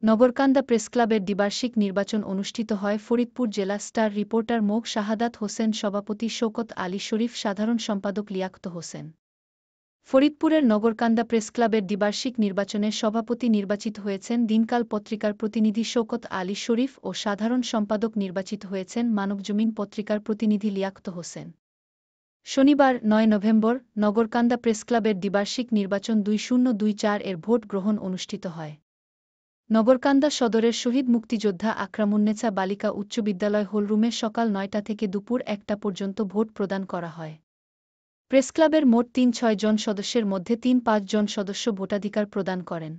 নগরকান্দা প্রেসক্লাবের দ্বিবার্ষিক নির্বাচন অনুষ্ঠিত হয় ফরিদপুর জেলা স্টার রিপোর্টার মোগ শাহাদাত হোসেন সভাপতি শওকত আলী শরীফ সাধারণ সম্পাদক লিয়াকত হোসেন। ফরিদপুরের নগরকান্দা প্রেসক্লাবের দ্বিবার্ষিক নির্বাচনে সভাপতি নির্বাচিত হয়েছেন দিনকাল পত্রিকার প্রতিনিধি শওকত আলী শরীফ ও সাধারণ সম্পাদক নির্বাচিত হয়েছেন মানবজমিন পত্রিকার প্রতিনিধি লিয়াকত হোসেন। শনিবার ৯ নভেম্বর নগরকান্দা প্রেসক্লাবের দ্বিবার্ষিক নির্বাচন 2024 এর ভোট গ্রহণ অনুষ্ঠিত হয়। নগরকান্দা সদরের শহীদ মুক্তিযোদ্ধা আকরামুন্নেছা বালিকা উচ্চ বিদ্যালয় হলরুমে সকাল ৯টা থেকে দুপুর ১টা পর্যন্ত ভোট প্রদান করা হয়। প্রেসক্লাবের মোট ৩-৬ জন সদস্যের মধ্যে ৩-৫ জন সদস্য ভোটাধিকার প্রদান করেন।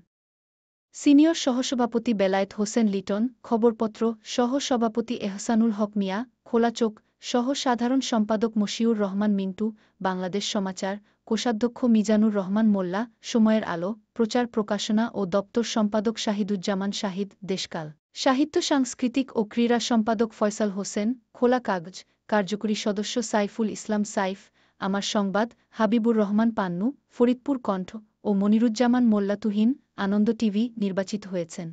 সিনিয়র সহসভাপতি বেলায়েত হোসেন লিটন, খবরপত্র সহ-সভাপতি এহসানুল হক মিয়া, খোলাচোখ সহ সাধারণ সম্পাদক মশিউর রহমান মিন্টু, বাংলাদেশ সমাচার, কোষাধ্যক্ষ মিজানুর রহমান মোল্লা, সময়ের আলো, প্রচার প্রকাশনা ও দপ্তর সম্পাদক শাহিদুজ্জামান শাহিদ, দেশকাল, সাহিত্য সাংস্কৃতিক ও ক্রীড়া সম্পাদক ফয়সাল হোসেন, খোলা কাগজ, কার্যকরী সদস্য সাইফুল ইসলাম সাইফ, আমার সংবাদ, হাবিবুর রহমান পান্নু, ফরিদপুর কণ্ঠ ও মনিরুজ্জামান মোল্লা তুহিন, আনন্দ টিভি নির্বাচিত হয়েছেন।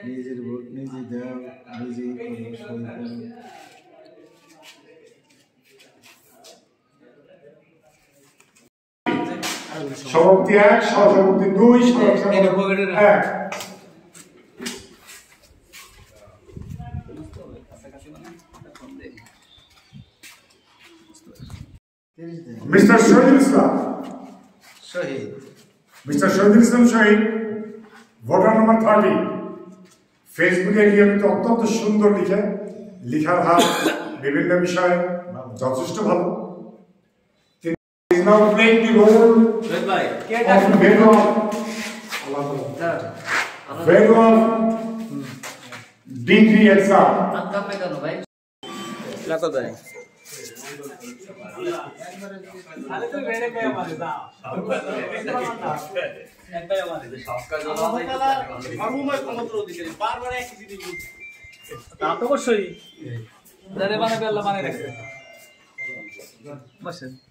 নিজের ভোট নিজে দাও, নিজেই করো, সই করো। সভাপতি ১, সহসভাপতি ২, সদস্য ১। মিস্টার শহীদুল ইসলাম শহীদ, মিস্টার শহীদুল ইসলাম শহীদ, ভোটার নম্বর 30। ফেসবুকে গিয়ে কিন্তু অত্যন্ত সুন্দর লিখে, লিখার হাত বিভিন্ন বিষয়ে যথেষ্ট ভালো। তিনি now playing the role of value of degree exam. অবশ্যই